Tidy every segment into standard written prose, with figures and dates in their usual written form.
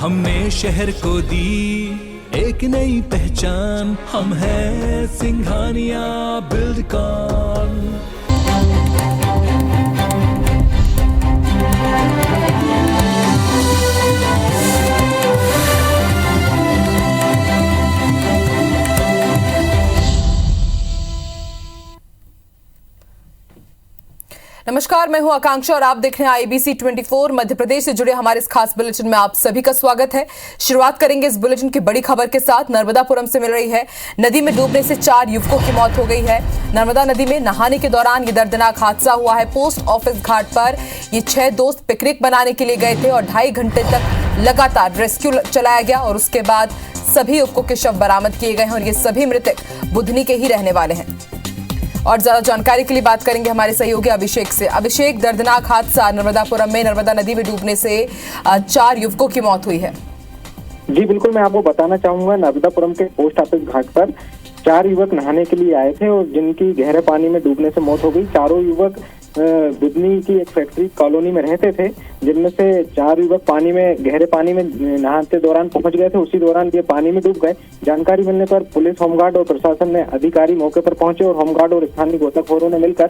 हमने शहर को दी एक नई पहचान, हम हैं सिंघानिया बिल्डकॉन। नमस्कार, मैं हूं आकांक्षा और आप देख रहे हैं IBC 24। मध्य प्रदेश से जुड़े हमारे इस खास बुलेटिन में आप सभी का स्वागत है। शुरुआत करेंगे इस बुलेटिन की बड़ी खबर के साथ। नर्मदापुरम से मिल रही है। नदी में डूबने से 4 युवकों की मौत हो गई है। नर्मदा नदी में नहाने के दौरान ये दर्दनाक हादसा हुआ है। पोस्ट ऑफिस घाट पर ये 6 दोस्त पिकनिक मनाने के लिए गए थे और 2.5 घंटे तक लगातार रेस्क्यू चलाया गया और उसके बाद सभी युवकों के शव बरामद किए गए हैं और ये सभी मृतक बुधनी के ही रहने वाले हैं। और ज्यादा जानकारी के लिए बात करेंगे हमारे सहयोगी अभिषेक से। अभिषेक, दर्दनाक हादसा नर्मदापुरम में नर्मदा नदी में डूबने से 4 युवकों की मौत हुई है। जी बिल्कुल, मैं आपको बताना चाहूंगा, नर्मदापुरम के पोस्ट ऑफिस घाट पर 4 युवक नहाने के लिए आए थे और जिनकी गहरे पानी में डूबने से मौत हो गई। चारों युवक बुधनी की एक फैक्ट्री कॉलोनी में रहते थे, जिनमें से 4 युवक पानी में गहरे पानी में नहाते दौरान पहुंच गए थे। उसी दौरान ये पानी में डूब गए। जानकारी मिलने पर पुलिस, होमगार्ड और प्रशासन ने अधिकारी मौके पर पहुंचे और होमगार्ड और स्थानीय गोताखोरों ने मिलकर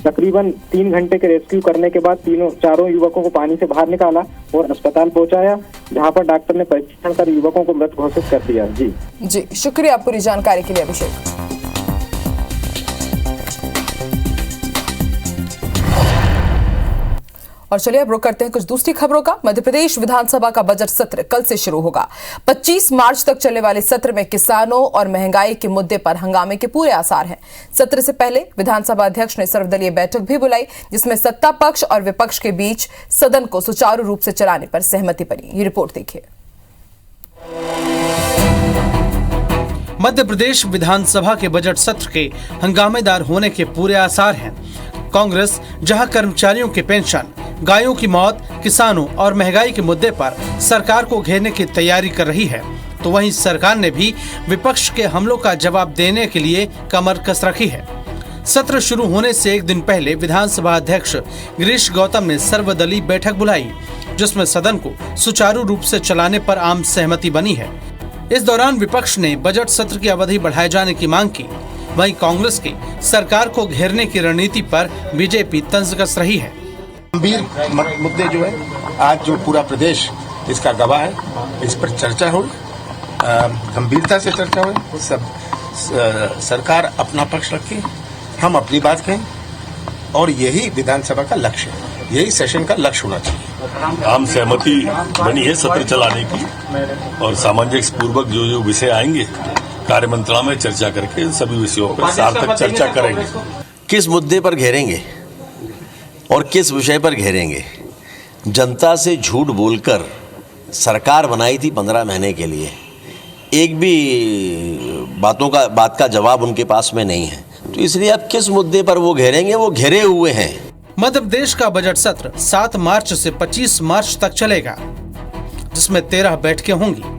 तकरीबन 3 घंटे के रेस्क्यू करने के बाद चारों युवकों को पानी से बाहर निकाला और अस्पताल पहुंचाया, जहां पर डॉक्टर ने परीक्षण कर युवकों को मृत घोषित कर दिया। जी शुक्रिया पूरी जानकारी के लिए अभिषेक। और चलिए अब रुक करते हैं कुछ दूसरी खबरों का। मध्य प्रदेश विधानसभा का बजट सत्र कल से शुरू होगा। 25 मार्च तक चलने वाले सत्र में किसानों और महंगाई के मुद्दे पर हंगामे के पूरे आसार हैं। सत्र से पहले विधानसभा अध्यक्ष ने सर्वदलीय बैठक भी बुलाई, जिसमें सत्ता पक्ष और विपक्ष के बीच सदन को सुचारू रूप से चलाने पर सहमति बनी। ये रिपोर्ट देखिए। मध्य प्रदेश विधानसभा के बजट सत्र के हंगामेदार होने के पूरे आसार हैं। कांग्रेस जहां कर्मचारियों की पेंशन, गायों की मौत, किसानों और महंगाई के मुद्दे पर सरकार को घेरने की तैयारी कर रही है, तो वहीं सरकार ने भी विपक्ष के हमलों का जवाब देने के लिए कमर कस रखी है। सत्र शुरू होने से एक दिन पहले विधानसभा अध्यक्ष गिरीश गौतम ने सर्वदलीय बैठक बुलाई, जिसमें सदन को सुचारू रूप से चलाने पर आम सहमति बनी है। इस दौरान विपक्ष ने बजट सत्र की अवधि बढ़ाए जाने की मांग की। वहीं कांग्रेस की सरकार को घेरने की रणनीति पर बीजेपी तंज कस रही है। गंभीर मुद्दे जो है, आज जो पूरा प्रदेश इसका गवाह है, इस पर चर्चा हो, गंभीरता से चर्चा हो। सब सरकार अपना पक्ष रखे, हम अपनी बात कहें और यही विधानसभा का लक्ष्य है, यही सेशन का लक्ष्य होना चाहिए। आम सहमति बनी है सत्र चलाने की और सामंजस्य पूर्वक जो विषय आएंगे कार्य मंत्रालय में चर्चा करके सभी विषयों पर सार्थक चर्चा करेंगे। किस मुद्दे पर घेरेंगे और किस विषय पर घेरेंगे? जनता से झूठ बोलकर सरकार बनाई थी 15 महीने के लिए, एक भी बात का जवाब उनके पास में नहीं है, तो इसलिए अब किस मुद्दे पर वो घेरेंगे? वो घेरे हुए हैं। मध्य प्रदेश का बजट सत्र 7 मार्च से 25 मार्च तक चलेगा, जिसमें 13 बैठकें होंगी।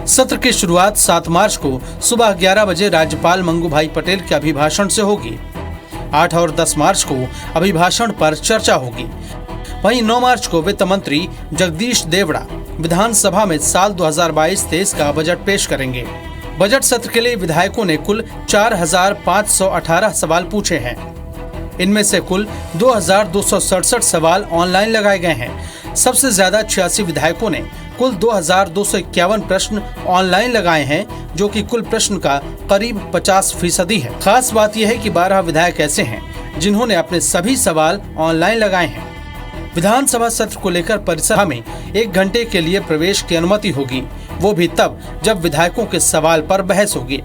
सत्र की शुरुआत 7 मार्च को सुबह 11 बजे राज्यपाल मंगू भाई पटेल के अभिभाषण से होगी। 8 और 10 मार्च को अभिभाषण पर चर्चा होगी। वहीं 9 मार्च को वित्त मंत्री जगदीश देवड़ा विधानसभा में साल 2022-23 का बजट पेश करेंगे। बजट सत्र के लिए विधायकों ने कुल 4518 सवाल पूछे हैं। इनमें से कुल 2267 सवाल ऑनलाइन लगाए गए हैं। सबसे ज्यादा 86 विधायकों ने कुल 2251 प्रश्न ऑनलाइन लगाए हैं, जो कि कुल प्रश्न का करीब 50% है। खास बात यह है कि 12 विधायक ऐसे हैं जिन्होंने अपने सभी सवाल ऑनलाइन लगाए हैं। विधानसभा सत्र को लेकर परिसर में 1 घंटे के लिए प्रवेश की अनुमति होगी, वो भी तब जब विधायकों के सवाल पर बहस होगी।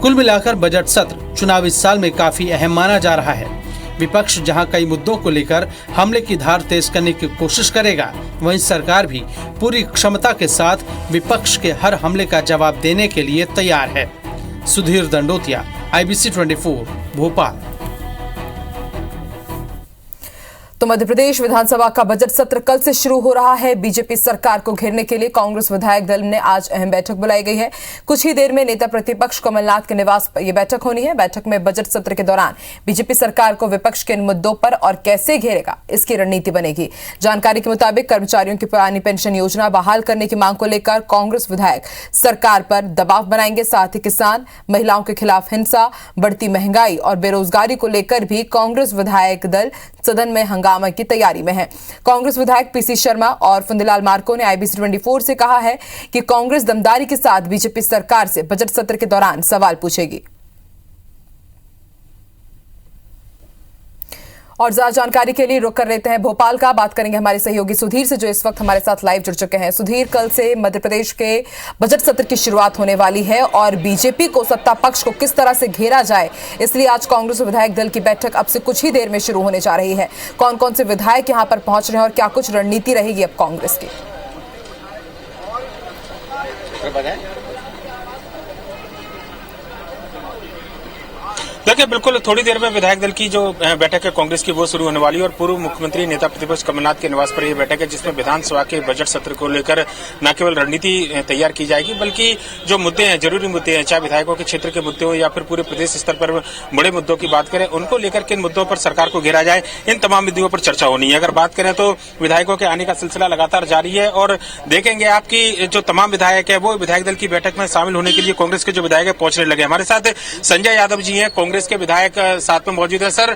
कुल मिलाकर बजट सत्र चुनावी साल में काफी अहम माना जा रहा है। विपक्ष जहां कई मुद्दों को लेकर हमले की धार तेज करने की कोशिश करेगा, वहीं सरकार भी पूरी क्षमता के साथ विपक्ष के हर हमले का जवाब देने के लिए तैयार है। सुधीर दंडोतिया, IBC 24, भोपाल। तो मध्य प्रदेश विधानसभा का बजट सत्र कल से शुरू हो रहा है। बीजेपी सरकार को घेरने के लिए कांग्रेस विधायक दल ने आज अहम बैठक बुलाई गई है। कुछ ही देर में नेता प्रतिपक्ष कमलनाथ के निवास पर यह बैठक होनी है। बैठक में बजट सत्र के दौरान बीजेपी सरकार को विपक्ष के इन मुद्दों पर और कैसे घेरेगा, इसकी रणनीति बनेगी। जानकारी के मुताबिक कर्मचारियों की पुरानी पेंशन योजना बहाल करने की मांग को लेकर कांग्रेस विधायक सरकार पर दबाव बनाएंगे। साथ ही किसान, महिलाओं के खिलाफ हिंसा, बढ़ती महंगाई और बेरोजगारी को लेकर भी कांग्रेस विधायक दल सदन में हंगामा की तैयारी में है। कांग्रेस विधायक पीसी शर्मा और फुंदीलाल मार्को ने आईबीसी 24 से कहा है कि कांग्रेस दमदारी के साथ बीजेपी सरकार से बजट सत्र के दौरान सवाल पूछेगी। और ज्यादा जानकारी के लिए रुक कर लेते हैं भोपाल का। बात करेंगे हमारे सहयोगी सुधीर से, जो इस वक्त हमारे साथ लाइव जुड़ चुके हैं। सुधीर, कल से मध्य प्रदेश के बजट सत्र की शुरुआत होने वाली है और बीजेपी को, सत्ता पक्ष को किस तरह से घेरा जाए, इसलिए आज कांग्रेस विधायक दल की बैठक अब से कुछ ही देर में शुरू होने जा रही है। कौन कौन से विधायक यहां पर पहुंच रहे हैं और क्या कुछ रणनीति रहेगी अब कांग्रेस की? देखिए, बिल्कुल थोड़ी देर में विधायक दल की जो बैठक है कांग्रेस की वो शुरू होने वाली है और पूर्व मुख्यमंत्री नेता प्रतिपक्ष कमलनाथ के निवास पर यह बैठक है, जिसमें विधानसभा के बजट सत्र को लेकर न केवल रणनीति तैयार की जाएगी, बल्कि जो मुद्दे हैं, जरूरी मुद्दे हैं, चाहे विधायकों के क्षेत्र के मुद्दे हो या फिर पूरे प्रदेश स्तर पर बड़े मुद्दों की बात करें, उनको लेकर किन मुद्दों पर सरकार को घेरा जाए, इन तमाम मुद्दों पर चर्चा होनी है। अगर बात करें तो विधायकों के आने का सिलसिला लगातार जारी है और देखेंगे आपकी जो तमाम विधायक है वो विधायक दल की बैठक में शामिल होने के लिए कांग्रेस के जो विधायक है पहुंचने लगे। हमारे साथ संजय यादव जी हैं, कांग्रेस के विधायक साथ में मौजूद है। सर,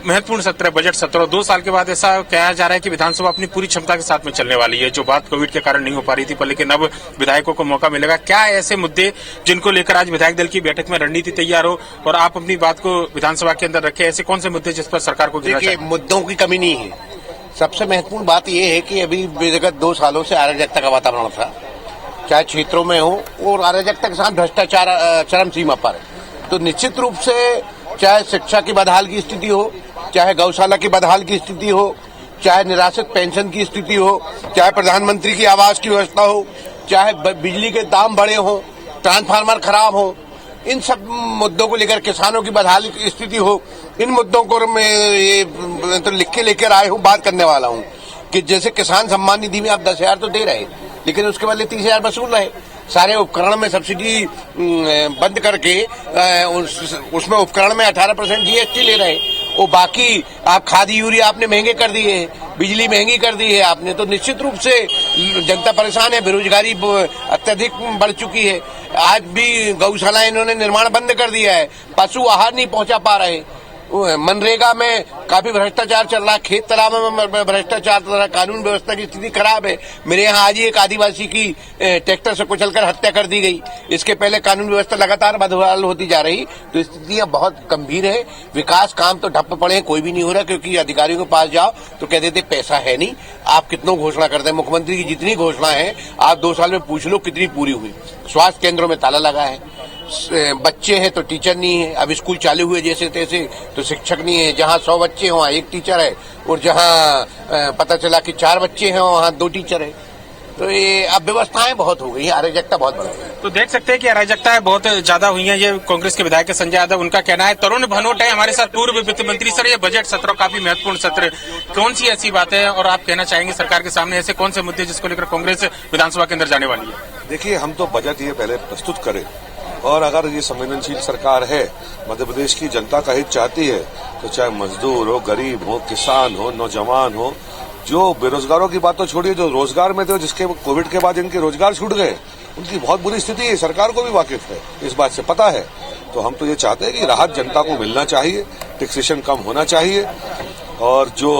महत्वपूर्ण सत्र है बजट सत्र, 2 साल के बाद ऐसा कहा जा रहा है कि विधानसभा अपनी पूरी क्षमता के साथ में चलने वाली है, जो बात कोविड के कारण नहीं हो पा रही थी, पर लेकिन अब विधायकों को मौका मिलेगा। क्या ऐसे मुद्दे जिनको लेकर आज विधायक दल की बैठक में रणनीति तैयार हो और आप अपनी बात को विधानसभा के अंदर रखें, ऐसे कौन से मुद्दे जिस पर सरकार को घेरना चाहिए? मुद्दों की कमी नहीं है। सबसे महत्वपूर्ण बात यह है कि अभी विगत 2 सालों से अराजकता का वातावरण था, चाहे क्षेत्रों में हो, और अराजकता के साथ भ्रष्टाचार चरम सीमा पर है। तो निश्चित रूप से चाहे शिक्षा की बदहाल की स्थिति हो, चाहे गौशाला की बदहाल की स्थिति हो, चाहे निराश्रित पेंशन की स्थिति हो, चाहे प्रधानमंत्री की आवास की व्यवस्था हो, चाहे बिजली के दाम बढ़े हो, ट्रांसफार्मर खराब हो, इन सब मुद्दों को लेकर किसानों की बदहाल की स्थिति हो, इन मुद्दों को मैं ये तो लिख के लेकर आए हूँ, बात करने वाला हूँ। कि जैसे किसान सम्मान निधि में आप 10,000 तो दे रहे, लेकिन उसके बदले 30,000 वसूल रहे। सारे उपकरण में सब्सिडी बंद करके उसमें उपकरण में 18% जीएसटी ले रहे, वो बाकी आप खाद यूरिया आपने महंगे कर दिए हैं, बिजली महंगी कर दी है आपने, तो निश्चित रूप से जनता परेशान है, बेरोजगारी अत्यधिक बढ़ चुकी है। आज भी गौशाला इन्होंने निर्माण बंद कर दिया है, पशु आहार नहीं पहुंचा पा रहे, मनरेगा में काफी भ्रष्टाचार चल रहा है, खेत तालाब में भ्रष्टाचार चल रहा है, कानून व्यवस्था की स्थिति खराब है। मेरे यहाँ आज ही एक आदिवासी की ट्रैक्टर से कुचलकर हत्या कर दी गई। इसके पहले कानून व्यवस्था लगातार बदहाल होती जा रही, तो स्थितियां बहुत गंभीर है। विकास काम तो ठप्प पड़े, कोई भी नहीं हो रहा, क्योंकि अधिकारियों के पास जाओ तो कह देते पैसा है नहीं। आप कितनों घोषणा करते हैं, मुख्यमंत्री की जितनी घोषणा है आप 2 साल में पूछ लो कितनी पूरी हुई। स्वास्थ्य केंद्रों में ताला लगा है, बच्चे हैं तो टीचर नहीं है, अब स्कूल चालू हुए जैसे तैसे तो शिक्षक नहीं है। जहां 100 बच्चे हैं वहां 1 टीचर है, और जहां पता चला कि 4 बच्चे हैं वहां 2 टीचर है। तो ये अब व्यवस्थाएं बहुत हो गई है, अराजकता बहुत बढ़ गई। तो देख सकते हैं कि अराजकताएं बहुत ज्यादा हुई हैं। ये कांग्रेस के विधायक संजय यादव, उनका कहना है। तरुण भनोट है हमारे साथ, पूर्व वित्त मंत्री। सर, ये बजट सत्र काफी महत्वपूर्ण सत्र, कौन सी ऐसी बात है और आप कहना चाहेंगे सरकार के सामने ऐसे कौन से मुद्दे जिसको लेकर कांग्रेस विधानसभा के अंदर जाने वाली है? देखिए, हम तो बजट ये पहले प्रस्तुत करें, और अगर ये संवेदनशील सरकार है, मध्य प्रदेश की जनता का हित चाहती है, तो चाहे मजदूर हो, गरीब हो, किसान हो, नौजवान हो, जो बेरोजगारों की बात तो छोड़िए, जो रोजगार में थे, जिसके कोविड के बाद इनके रोजगार छूट गए, उनकी बहुत बुरी स्थिति है। सरकार को भी वाकिफ है, इस बात से पता है। तो हम तो ये चाहते हैं कि राहत जनता को मिलना चाहिए, टैक्सेशन कम होना चाहिए, और जो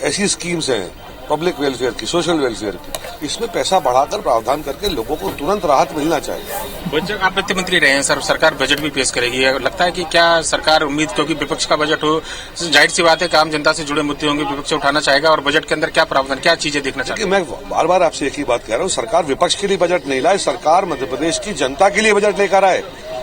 ऐसी स्कीम्स हैं पब्लिक वेलफेयर की, सोशल वेलफेयर की, इसमें पैसा बढ़ाकर प्रावधान करके लोगों को तुरंत राहत मिलना चाहिए। बजट, आप वित्त मंत्री रहे हैं सर, सरकार बजट भी पेश करेगी, लगता है कि क्या सरकार उम्मीद, क्योंकि विपक्ष का बजट हो, जाहिर सी बात है कि आम जनता से जुड़े मुद्दे होंगे, विपक्ष उठाना चाहेगा, और बजट के अंदर क्या प्रावधान, क्या चीजें देखना चाहिए? मैं बार बार आपसे एक ही बात कह रहा हूँ, सरकार विपक्ष के लिए बजट नहीं लाए, सरकार मध्य प्रदेश की जनता के लिए बजट लेकर आए।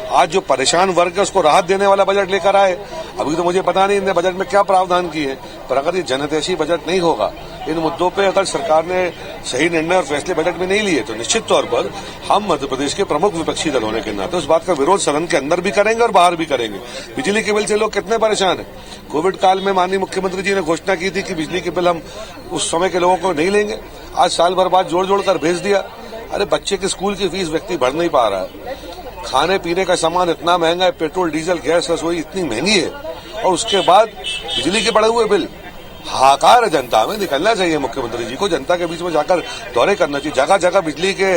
आज जो परेशान वर्ग है उसको राहत देने वाला बजट लेकर आए। अभी तो मुझे पता नहीं इनने बजट में क्या प्रावधान किए, पर अगर ये जनहितैषी बजट नहीं होगा, इन मुद्दों पे अगर सरकार ने सही निर्णय और फैसले बैठक में नहीं लिए तो निश्चित तौर पर हम मध्य प्रदेश के प्रमुख विपक्षी दल होने के नाते उस बात का विरोध सदन के अंदर भी करेंगे और बाहर भी करेंगे। बिजली के बिल से लोग कितने परेशान हैं। कोविड काल में माननीय मुख्यमंत्री जी ने घोषणा की थी कि बिजली के बिल हम उस समय के लोगों को नहीं लेंगे। आज साल भर बाद जोड़ कर भेज दिया। अरे बच्चे के स्कूल की फीस व्यक्ति भर नहीं पा रहा है, खाने पीने का सामान इतना महंगा है, पेट्रोल डीजल गैस रसोई इतनी महंगी है, और उसके बाद बिजली के बढ़े हुए बिल। हाहाकार है जनता में। निकलना चाहिए मुख्यमंत्री जी को, जनता के बीच में जाकर दौरे करना चाहिए। जगह जगह बिजली के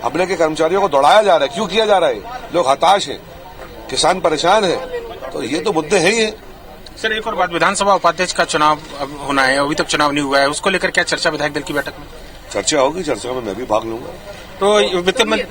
अमले के कर्मचारियों को दौड़ाया जा रहा है। क्यों किया जा रहा है? लोग हताश हैं, किसान परेशान है, तो ये तो मुद्दे हैं ही है। सर एक और बात, विधानसभा उपाध्यक्ष का चुनाव अब होना है, अभी तक चुनाव नहीं हुआ है, उसको लेकर क्या चर्चा विधायक दल की बैठक में? चर्चा होगी, चर्चा में मैं भी भाग लूंगा। तो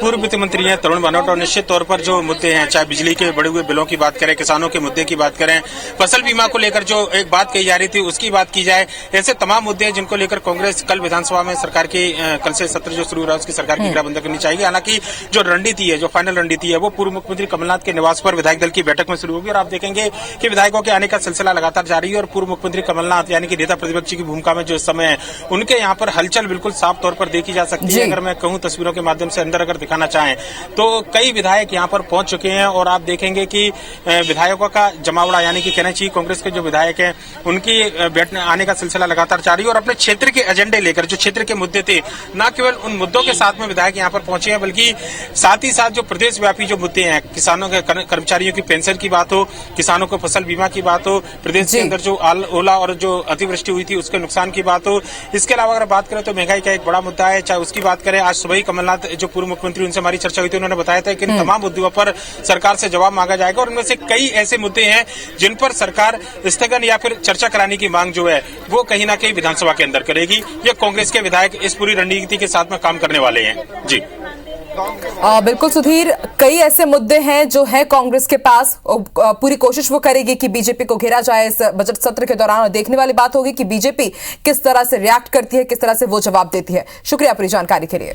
पूर्व वित्त मंत्री हैं तरुण भनोट, और निश्चित तौर पर जो मुद्दे हैं, चाहे बिजली के बढ़े हुए बिलों की बात करें, किसानों के मुद्दे की बात करें, फसल बीमा को लेकर जो एक बात कही जा रही थी उसकी बात की जाए, ऐसे तमाम मुद्दे हैं जिनको लेकर कांग्रेस कल विधानसभा में सरकार की कल से सत्र जो शुरू हो रहा है उसकी सरकार की घेराबंदी करनी चाहिए। हालांकि जो रणनीति है, जो फाइनल रणनीति है, वो पूर्व मुख्यमंत्री कमलनाथ के निवास पर विधायक दल की बैठक में शुरू होगी और आप देखेंगे कि विधायकों के आने का सिलसिला लगातार जारी है और पूर्व मुख्यमंत्री कमलनाथ यानी कि नेता प्रतिपक्ष की भूमिका में जो इस समय है उनके यहाँ पर हलचल बिल्कुल साफ तौर पर देखी जा सकती है। अगर मैं कहूँ तस्वीरों के माध्यम से अंदर दिखाना चाहें तो कई विधायक यहां पर पहुंच चुके हैं और आप देखेंगे कि विधायकों का जमावड़ा यानी कि कहना चाहिए कांग्रेस के जो विधायक हैं उनकी बैठने आने का सिलसिला लगातार जारी है और अपने क्षेत्र के एजेंडे लेकर, जो क्षेत्र के मुद्दे थे, न केवल उन मुद्दों के साथ में विधायक यहां पर पहुंचे हैं बल्कि साथ ही साथ जो प्रदेश व्यापी जो मुद्दे हैं, किसानों के कर्मचारियों की पेंशन की बात हो, किसानों को फसल बीमा की बात हो, प्रदेश के अंदर जो ओला और जो अतिवृष्टि हुई थी उसके नुकसान की बात हो, इसके अलावा अगर बात करें तो महंगाई का एक बड़ा मुद्दा है, चाहे उसकी बात करें। आज सुबह ही कमलनाथ जो पूर्व मुख्यमंत्री उनसे हमारी चर्चा हुई थी, उन्होंने बताया था कि इन तमाम मुद्दों पर सरकार से जवाब मांगा जाएगा और उनमें से कई ऐसे मुद्दे हैं जिन पर सरकार स्थगन या फिर चर्चा कराने की मांग जो है वो कहीं ना कहीं विधानसभा के अंदर करेगी। ये कांग्रेस के विधायक इस पूरी रणनीति के साथ में काम करने वाले हैं। जी बिल्कुल सुधीर, कई ऐसे मुद्दे हैं जो है कांग्रेस के पास, पूरी कोशिश वो करेगी कि बीजेपी को घेरा जाए इस बजट सत्र के दौरान और देखने वाली बात होगी कि बीजेपी किस तरह से रिएक्ट करती है, किस तरह से वो जवाब देती है। शुक्रिया पूरी जानकारी के लिए।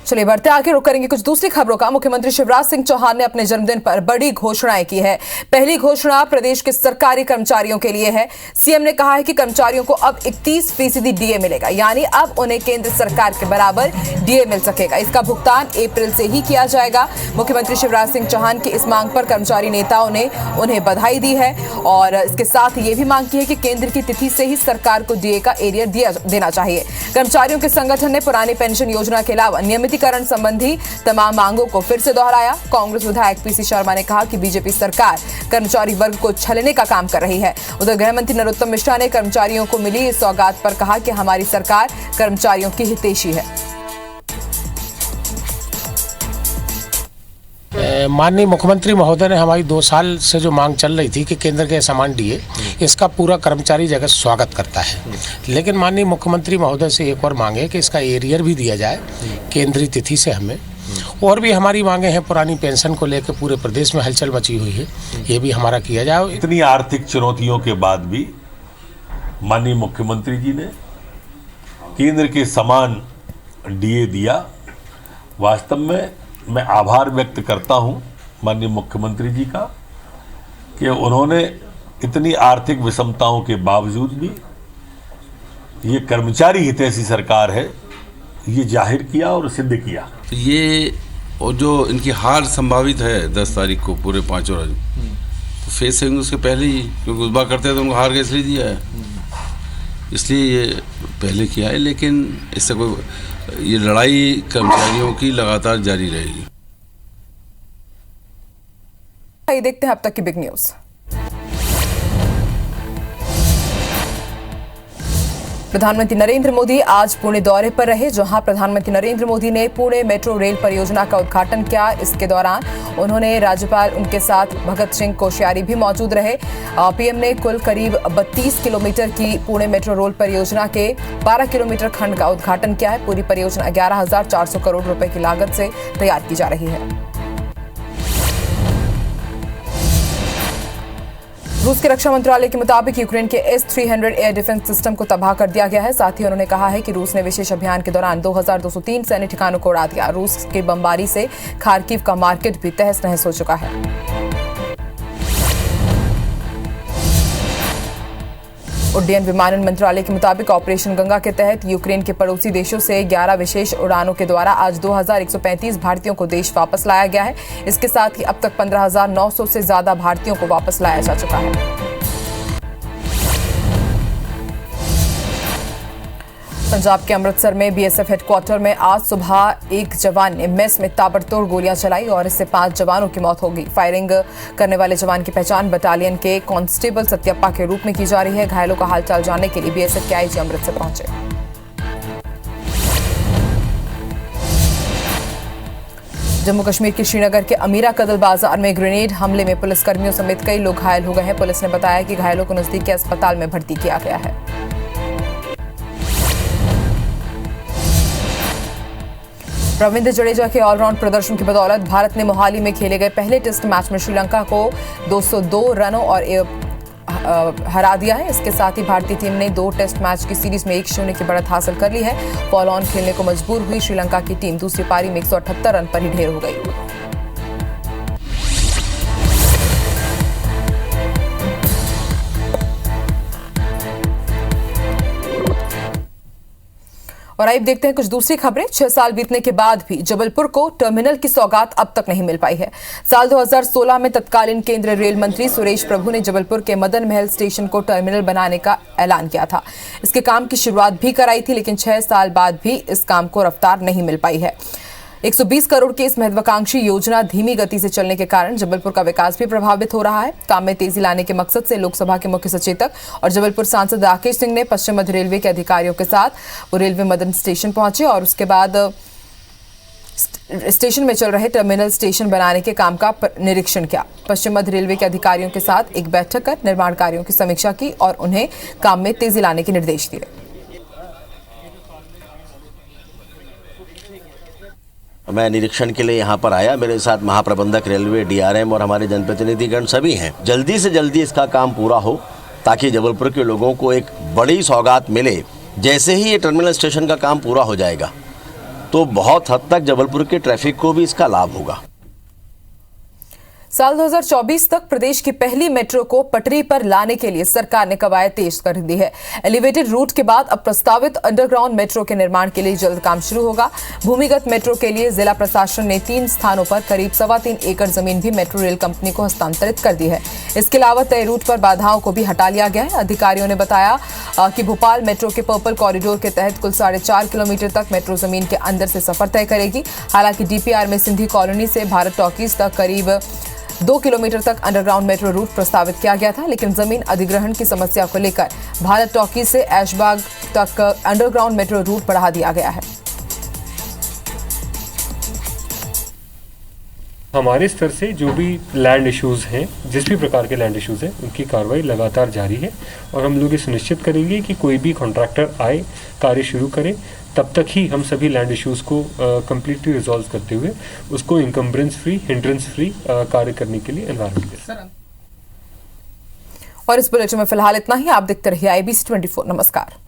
चलिए बढ़ते आगे, रुक करेंगे कुछ दूसरी खबरों का। मुख्यमंत्री शिवराज सिंह चौहान ने अपने जन्मदिन पर बड़ी घोषणाएं की है। पहली घोषणा प्रदेश के सरकारी कर्मचारियों के लिए है। सीएम ने कहा है कि कर्मचारियों को अब 31% डीए मिलेगा, यानी अब उन्हें केंद्र सरकार के बराबर डीए मिल सकेगा। इसका भुगतान अप्रैल से ही किया जाएगा। मुख्यमंत्री शिवराज सिंह चौहान की इस मांग पर कर्मचारी नेताओं ने उन्हें बधाई दी है और इसके साथ ये भी मांग की है कि केंद्र की तिथि से ही सरकार को डीए का एरियर देना चाहिए। कर्मचारियों के संगठन ने पुरानी पेंशन योजना के अलावा नियमित संबंधी तमाम मांगों को फिर से दोहराया। कांग्रेस विधायक पीसी शर्मा ने कहा कि बीजेपी सरकार कर्मचारी वर्ग को छलने का काम कर रही है। उधर गृह मंत्री नरोत्तम मिश्रा ने कर्मचारियों को मिली इस सौगात पर कहा कि हमारी सरकार कर्मचारियों की हितैषी है। माननीय मुख्यमंत्री महोदय ने हमारी 2 साल से जो मांग चल रही थी कि केंद्र के समान डीए, इसका पूरा कर्मचारी जगत स्वागत करता है। लेकिन माननीय मुख्यमंत्री महोदय से एक और मांग है कि इसका एरियर भी दिया जाए केंद्रीय तिथि से हमें। और भी हमारी मांगे हैं, पुरानी पेंशन को लेकर पूरे प्रदेश में हलचल मची हुई है, ये भी हमारा किया जाए। इतनी आर्थिक चुनौतियों के बाद भी माननीय मुख्यमंत्री जी ने केंद्र के समान डीए दिया। वास्तव में मैं आभार व्यक्त करता हूं माननीय मुख्यमंत्री जी का कि उन्होंने इतनी आर्थिक विषमताओं के बावजूद भी ये कर्मचारी हितैषी सरकार है ये जाहिर किया और सिद्ध किया। ये और जो इनकी हार संभावित है 10 तारीख को पूरे 5 राज्यों, तो फेस होंगे उसके पहले ही, क्योंकि उस बार करते हैं तो उनको हार के इसलिए दिया है, इसलिए ये पहले किया है। लेकिन इससे कोई, ये लड़ाई कर्मचारियों की लगातार जारी रहेगी। देखते हैं अब तक की बिग न्यूज। प्रधानमंत्री नरेंद्र मोदी आज पुणे दौरे पर रहे, जहां प्रधानमंत्री नरेंद्र मोदी ने पुणे मेट्रो रेल परियोजना का उद्घाटन किया। इसके दौरान उन्होंने राज्यपाल उनके साथ भगत सिंह कोश्यारी भी मौजूद रहे। पीएम ने कुल करीब 32 किलोमीटर की पुणे मेट्रो रेल परियोजना के 12 किलोमीटर खंड का उद्घाटन किया है। पूरी परियोजना 11,400 करोड़ रुपए की लागत से तैयार की जा रही है। रूस के रक्षा मंत्रालय के मुताबिक यूक्रेन के S-300 एयर डिफेंस सिस्टम को तबाह कर दिया गया है। साथ ही उन्होंने कहा है कि रूस ने विशेष अभियान के दौरान 2203 सैन्य ठिकानों को उड़ा दिया। रूस की बमबारी से खार्किव का मार्केट भी तहस नहस हो चुका है। उड्डयन विमानन मंत्रालय के मुताबिक ऑपरेशन गंगा के तहत यूक्रेन के पड़ोसी देशों से 11 विशेष उड़ानों के द्वारा आज 2135 भारतीयों को देश वापस लाया गया है। इसके साथ ही अब तक 15,900 से ज्यादा भारतीयों को वापस लाया जा चुका है। पंजाब के अमृतसर में बीएसएफ हेडक्वार्टर में आज सुबह एक जवान ने मेस में ताबड़तोड़ गोलियां चलाई और इससे 5 जवानों की मौत हो गई। फायरिंग करने वाले जवान की पहचान बटालियन के कांस्टेबल सत्यप्पा के रूप में की जा रही है। घायलों का हालचाल जानने के लिए बीएसएफ के आईजी अमृतसर पहुंचे। जम्मू कश्मीर के श्रीनगर के अमीरा कदल बाजार में ग्रेनेड हमले में पुलिसकर्मियों समेत कई लोग घायल हो गए हैं। पुलिस ने बताया कि घायलों को नजदीक के अस्पताल में भर्ती किया गया है। रविंद्र जडेजा के ऑलराउंड प्रदर्शन की बदौलत भारत ने मोहाली में खेले गए पहले टेस्ट मैच में श्रीलंका को 202 रनों और हरा दिया है। इसके साथ ही भारतीय टीम ने 2 टेस्ट मैच की सीरीज में 1-0 की बढ़त हासिल कर ली है। फॉलो ऑन खेलने को मजबूर हुई श्रीलंका की टीम दूसरी पारी में 178 रन पर ही ढेर हो गई। और आइए देखते हैं कुछ दूसरी खबरें। 6 साल बीतने के बाद भी जबलपुर को टर्मिनल की सौगात अब तक नहीं मिल पाई है। साल 2016 में तत्कालीन केंद्रीय रेल मंत्री सुरेश प्रभु ने जबलपुर के मदन महल स्टेशन को टर्मिनल बनाने का ऐलान किया था। इसके काम की शुरुआत भी कराई थी, लेकिन 6 साल बाद भी इस काम को रफ्तार नहीं मिल पाई है। 120 करोड़ की इस महत्वाकांक्षी योजना धीमी गति से चलने के कारण जबलपुर का विकास भी प्रभावित हो रहा है। काम में तेजी लाने के मकसद से लोकसभा के मुख्य सचेतक और जबलपुर सांसद राकेश सिंह ने पश्चिम मध्य रेलवे के अधिकारियों के साथ वो रेलवे मदन स्टेशन पहुंचे और उसके बाद स्टेशन में चल रहे टर्मिनल स्टेशन बनाने के काम का निरीक्षण किया। पश्चिम मध्य रेलवे के अधिकारियों के साथ एक बैठक कर निर्माण कार्यों की समीक्षा की और उन्हें काम में तेजी लाने के निर्देश दिए। मैं निरीक्षण के लिए यहाँ पर आया। मेरे साथ महाप्रबंधक रेलवे, डीआरएम और हमारे जनप्रतिनिधिगण सभी हैं। जल्दी से जल्दी इसका काम पूरा हो ताकि जबलपुर के लोगों को एक बड़ी सौगात मिले। जैसे ही ये टर्मिनल स्टेशन का काम पूरा हो जाएगा तो बहुत हद तक जबलपुर के ट्रैफिक को भी इसका लाभ होगा। साल 2024 तक प्रदेश की पहली मेट्रो को पटरी पर लाने के लिए सरकार ने कवायद तेज कर दी है। एलिवेटेड रूट के बाद अब प्रस्तावित अंडरग्राउंड मेट्रो के निर्माण के लिए जल्द काम शुरू होगा। भूमिगत मेट्रो के लिए जिला प्रशासन ने 3 स्थानों पर करीब 3.25 एकड़ जमीन भी मेट्रो रेल कंपनी को हस्तांतरित कर दी है। इसके अलावा तय रूट पर बाधाओं को भी हटा लिया गया है। अधिकारियों ने बताया कि भोपाल मेट्रो के पर्पल कॉरिडोर के तहत कुल 4.5 किलोमीटर तक मेट्रो जमीन के अंदर से सफर तय करेगी। हालांकि डीपीआर में सिंधी कॉलोनी से भारत टॉकीज तक करीब 2 किलोमीटर तक अंडरग्राउंड मेट्रो रूट प्रस्तावित किया गया था, लेकिन जमीन अधिग्रहण की समस्या को लेकर भारत टॉकीज से ऐशबाग तक अंडरग्राउंड मेट्रो रूट बढ़ा दिया गया है। हमारे स्तर से जो भी लैंड इश्यूज हैं, जिस भी प्रकार के लैंड इश्यूज हैं, उनकी कार्रवाई लगातार जारी है और हम लोग ये सुनिश्चित करेंगे कि कोई भी कॉन्ट्रैक्टर आए, कार्य शुरू करे, तब तक ही हम सभी लैंड इश्यूज को कम्प्लीटली रिजॉल्व करते हुए उसको इनकम्बरेंस फ्री, हिंड्रेंस फ्री कार्य करने के लिए एनवायरमेंट दें। और इस बुलेटिन में फिलहाल इतना ही। आप देखते रहिए IBC 24। नमस्कार।